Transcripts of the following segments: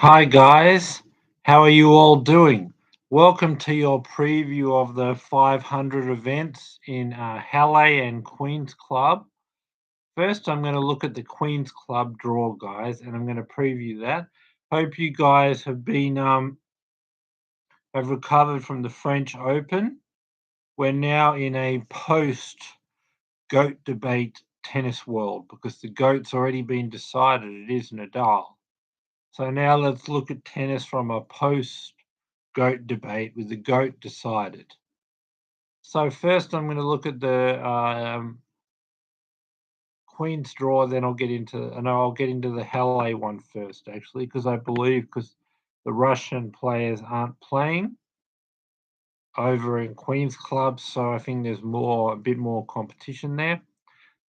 Hi guys, how are you all doing? Welcome to your preview of the 500 events in Halle and Queen's Club. First, I'm going to look at the Queen's Club draw, guys, and I'm going to preview that. Hope you guys have recovered from the French Open. We're now in a post GOAT debate tennis world because the GOAT's already been decided. It is Nadal. So now let's look at tennis from a post GOAT debate with the GOAT decided. So first I'm going to look at the Queen's draw, then I'll get into the Halle one first actually, because I believe because the Russian players aren't playing over in Queen's Club, so I think there's a bit more competition there.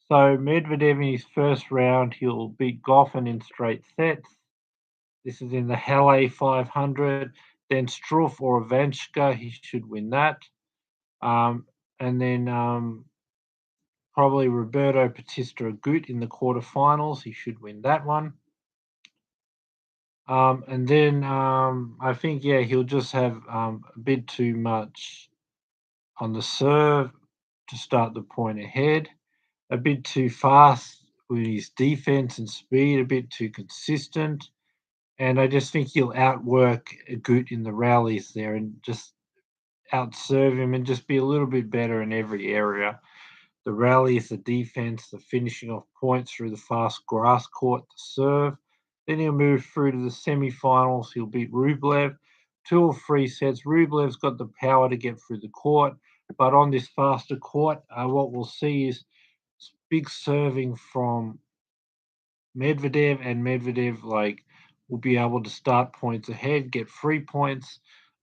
So Medvedev in his first round, he'll beat Goffin in straight sets. This is in the Halle 500. Then Struff or Ivanchka, he should win that. And then probably Roberto Batista Agut in the quarterfinals. He should win that one. And then I think, yeah, he'll just have a bit too much on the serve to start the point ahead, a bit too fast with his defense and speed, a bit too consistent. And I just think he'll outwork Agut in the rallies there and just outserve him and just be a little bit better in every area. The rallies, the defense, the finishing off points through the fast grass court, the serve. Then he'll move through to the semi-finals. He'll beat Rublev. 2 or 3 sets. Rublev's got the power to get through the court, but on this faster court, what we'll see is big serving from Medvedev, and Medvedev will be able to start points ahead, get 3 points.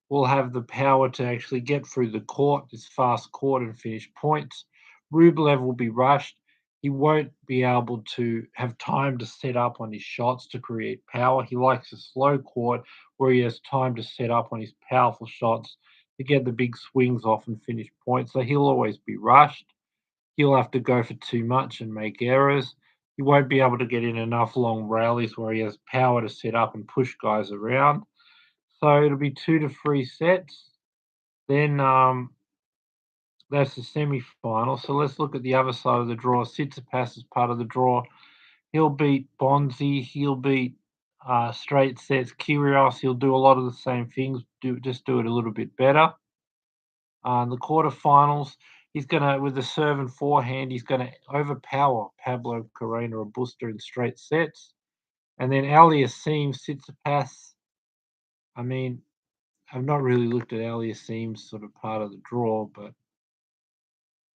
Will have the power to actually get through the court, this fast court, and finish points. Rublev will be rushed. He won't be able to have time to set up on his shots to create power. He likes a slow court where he has time to set up on his powerful shots to get the big swings off and finish points. So he'll always be rushed. He'll have to go for too much and make errors. He won't be able to get in enough long rallies where he has power to set up and push guys around. So it'll be 2 to 3 sets. Then that's the semi-final. So let's look at the other side of the draw. Tsitsipas is part of the draw. He'll beat Bonzi. He'll beat straight sets. Kyrgios. He'll do a lot of the same things. Do it a little bit better. The quarterfinals, he's gonna with the serve and forehand, he's gonna overpower Pablo Carreno Robusta in straight sets. And then Aliassime Tsitsipas. I mean, I've not really looked at Aliassime's sort of part of the draw, but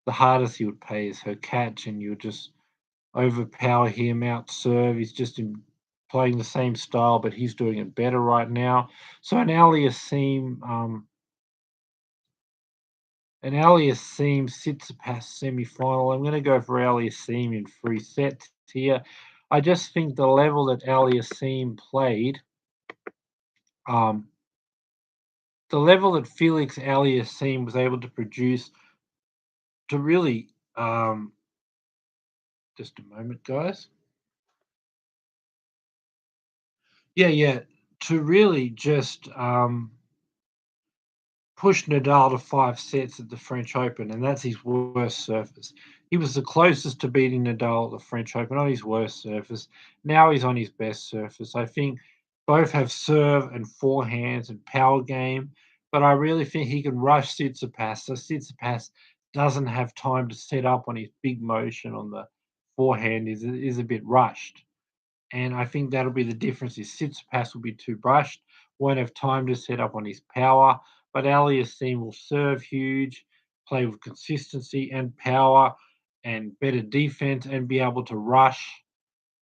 the hardest he would pay is her catch, and you'll just overpower him out serve. He's just playing the same style, but he's doing it better right now. So an Aliassime Tsitsipas semi-final. I'm going to go for Aliassime in 3 sets here. I just think the level that Aliassime played, the level that Felix Aliassime was able to produce to really, just a moment, guys. Yeah, to really just push Nadal to 5 sets at the French Open, and that's his worst surface. He was the closest to beating Nadal at the French Open on his worst surface. Now he's on his best surface. I think both have serve and forehands and power game, but I really think he can rush Tsitsipas. So Tsitsipas doesn't have time to set up on his big motion on the forehand. Is a bit rushed. And I think that'll be the difference. Is Tsitsipas will be too brushed, won't have time to set up on his power, but Aliassime will serve huge, play with consistency and power and better defense, and be able to rush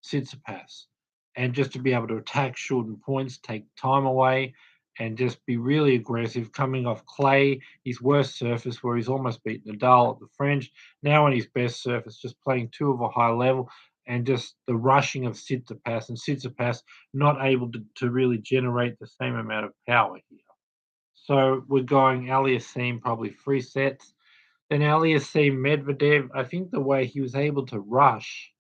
Tsitsipas, and just to be able to attack shorten points, take time away, and just be really aggressive coming off clay, his worst surface where he's almost beat Nadal at the French. Now on his best surface, just playing two of a high level, and just the rushing of Tsitsipas, and Tsitsipas not able to really generate the same amount of power here. So we're going Aliassime probably 3 sets. Then Aliassime Medvedev, I think the way he was able to rush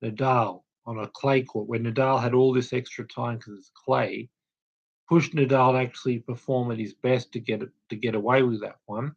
Nadal on a clay court where Nadal had all this extra time because it's clay, pushed Nadal to actually perform at his best to get away with that one.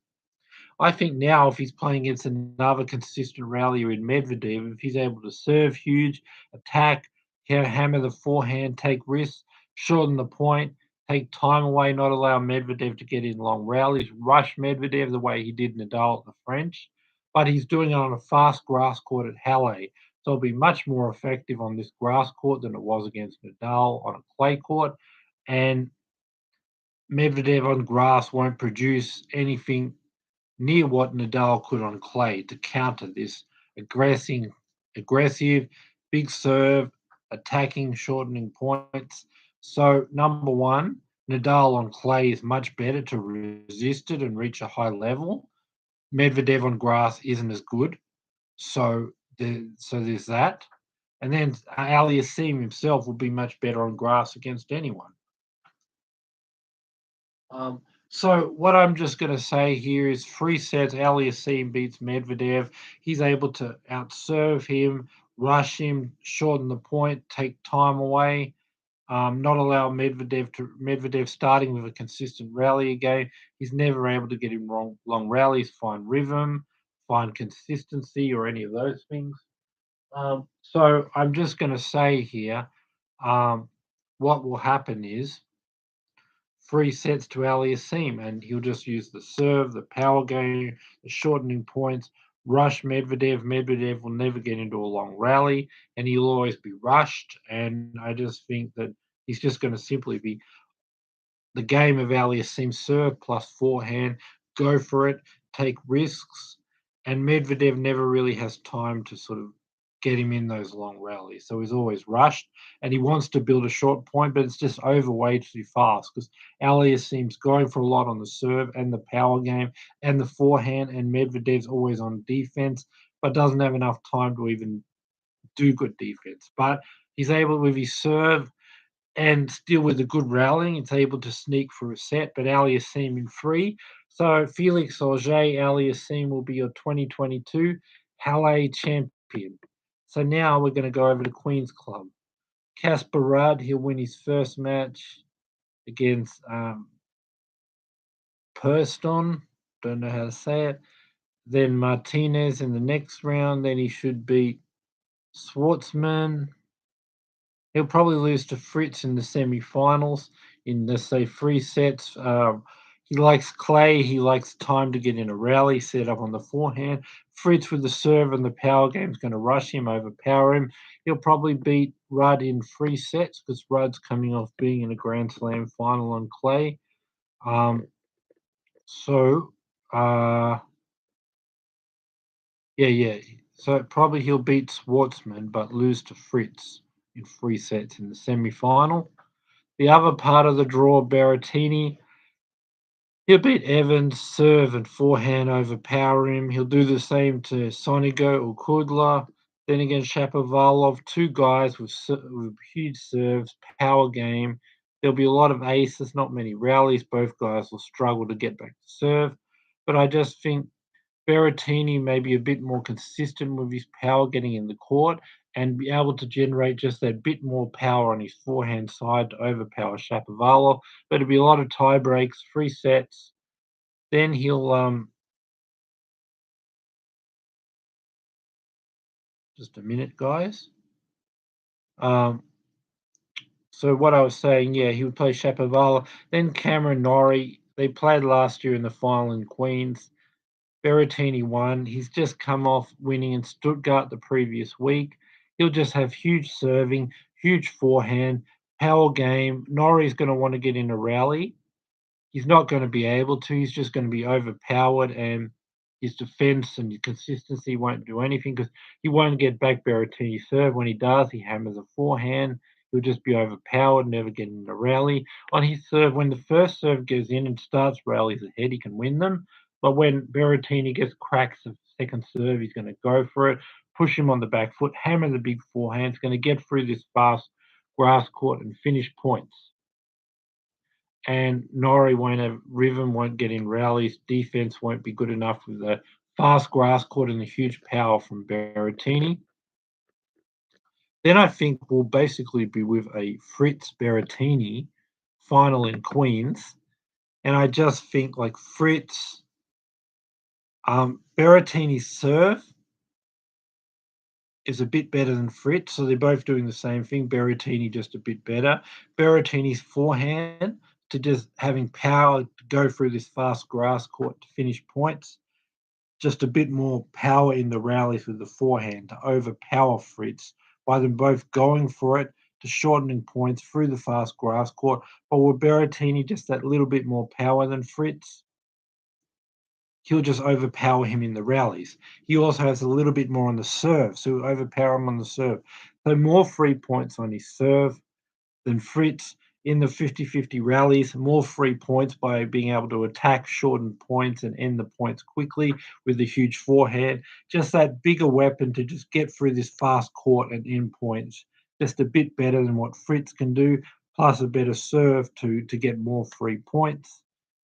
I think now if he's playing against another consistent rallier in Medvedev, if he's able to serve huge, attack, hammer the forehand, take risks, shorten the point, take time away, not allow Medvedev to get in long rallies, rush Medvedev the way he did Nadal at the French, but he's doing it on a fast grass court at Halle. So it'll be much more effective on this grass court than it was against Nadal on a clay court. And Medvedev on grass won't produce anything near what Nadal could on clay to counter this aggressing, aggressive, big serve, attacking, shortening points. So number one, Nadal on clay is much better to resist it and reach a high level. Medvedev on grass isn't as good, so there's that. And then Aliassime himself will be much better on grass against anyone. Um, so what I'm just going to say here is 3 sets. Aliassime beats Medvedev. He's able to outserve him, rush him, shorten the point, take time away, not allow Medvedev starting with a consistent rally game. He's never able to get him wrong long rallies, find rhythm, find consistency, or any of those things. So I'm just going to say here, um, what will happen is 3 sets to Aliassime, and he'll just use the serve, the power game, the shortening points, rush Medvedev. Medvedev will never get into a long rally, and he'll always be rushed. And I just think that he's just going to simply be the game of Aliassime serve plus forehand, go for it, take risks, and Medvedev never really has time to sort of get him in those long rallies. So he's always rushed, and he wants to build a short point, but it's just over way too fast because Aliassime's going for a lot on the serve and the power game and the forehand, and Medvedev's always on defense, but doesn't have enough time to even do good defense. But he's able with his serve and still with a good rallying, it's able to sneak for a set, but Aliassime in three. So Felix Auger-Aliassime will be your 2022 Halle champion. So now we're going to go over to Queen's Club. Casper Ruud, he'll win his first match against Purston. Don't know how to say it. Then Martinez in the next round. Then he should beat Schwartzman. He'll probably lose to Fritz in the semi-finals in, let's say, 3 sets. He likes clay. He likes time to get in a rally, set up on the forehand. Fritz with the serve and the power game is going to rush him, overpower him. He'll probably beat Rudd in 3 sets because Rudd's coming off being in a Grand Slam final on clay. Um, so, uh, yeah. So probably he'll beat Schwartzman but lose to Fritz in 3 sets in the semi-final. The other part of the draw, Berrettini, he'll beat Evans, serve and forehand, overpower him. He'll do the same to Sonigo or Kudla. Then again, Shapovalov, two guys with huge serves, power game. There'll be a lot of aces, not many rallies. Both guys will struggle to get back to serve. But I just think Berrettini may be a bit more consistent with his power getting in the court and be able to generate just that bit more power on his forehand side to overpower Shapovalov. But it'll be a lot of tie breaks, 3 sets. Then he'll just a minute, guys. Um, so what I was saying, yeah, he would play Shapovalov. Then Cameron Norrie. They played last year in the final in Queens. Berrettini won. He's just come off winning in Stuttgart the previous week. He'll just have huge serving, huge forehand, power game. Norrie's going to want to get in a rally. He's not going to be able to. He's just going to be overpowered, and his defense and his consistency won't do anything because he won't get back Berrettini's serve. When he does, he hammers a forehand. He'll just be overpowered, never get in a rally. On his serve, when the first serve goes in and starts rallies ahead, he can win them. But when Berrettini gets cracks of second serve, he's going to go for it, push him on the back foot, hammer the big forehand. He's going to get through this fast grass court and finish points. And Norrie won't have rhythm, won't get in rallies. Defense won't be good enough with the fast grass court and the huge power from Berrettini. Then I think we'll basically be with a Fritz Berrettini final in Queens, and I just think like Fritz, Berrettini's serve is a bit better than Fritz, so they're both doing the same thing. Berrettini just a bit better. Berrettini's forehand to just having power to go through this fast grass court to finish points. Just a bit more power in the rallies with the forehand to overpower Fritz by them both going for it to shortening points through the fast grass court. But with Berrettini just that little bit more power than Fritz, he'll just overpower him in the rallies. He also has a little bit more on the serve, so he'll overpower him on the serve. So more free points on his serve than Fritz in the 50-50 rallies, more free points by being able to attack, shorten points, and end the points quickly with a huge forehand. Just that bigger weapon to just get through this fast court and end points. Just a bit better than what Fritz can do, plus a better serve to get more free points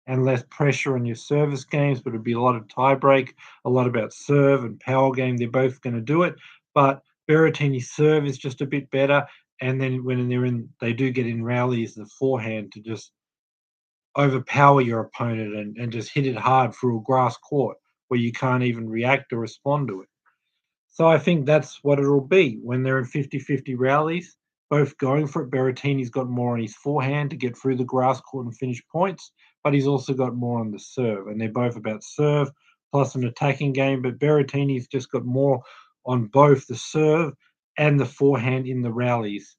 and less pressure on your service games, but it'll be a lot of tiebreak, a lot about serve and power game. They're both going to do it, but Berrettini's serve is just a bit better, and then when they do get in rallies, the forehand to just overpower your opponent and just hit it hard through a grass court where you can't even react or respond to it. So I think that's what it'll be when they're in 50-50 rallies, both going for it. Berrettini's got more on his forehand to get through the grass court and finish points, but he's also got more on the serve, and they're both about serve plus an attacking game. But Berrettini's just got more on both the serve and the forehand in the rallies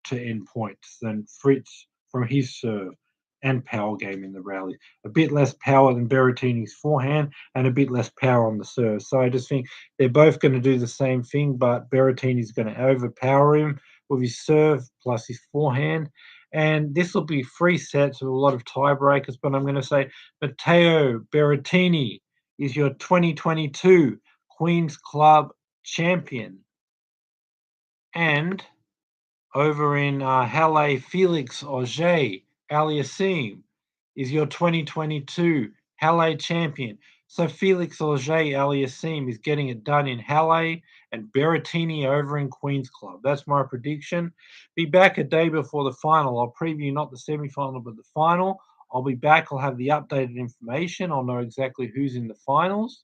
to end points than Fritz from his serve and power game in the rally. A bit less power than Berrettini's forehand and a bit less power on the serve. So I just think they're both going to do the same thing, but Berrettini's going to overpower him with his serve plus his forehand. And this will be 3 sets with a lot of tiebreakers, but I'm going to say Matteo Berrettini is your 2022 Queen's Club champion. And over in Halle, Felix Auger Aliassime is your 2022 Halle champion. So Felix Auger Aliassime is getting it done in Halle and Berrettini over in Queen's Club. That's my prediction. Be back a day before the final. I'll preview not the semi-final but the final. I'll be back. I'll have the updated information. I'll know exactly who's in the finals,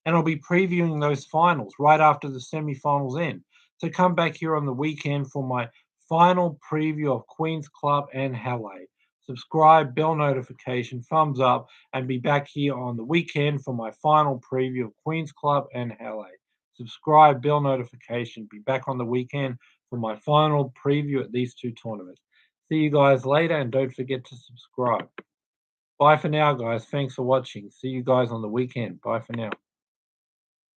and I'll be previewing those finals right after the semi-finals end. So come back here on the weekend for my final preview of Queen's Club and Halle. Subscribe, bell notification, thumbs up, and be back here on the weekend for my final preview of Queen's Club and Halle. Subscribe, bell notification, be back on the weekend for my final preview at these 2 tournaments. See you guys later, and don't forget to subscribe. Bye for now, guys. Thanks for watching. See you guys on the weekend. Bye for now.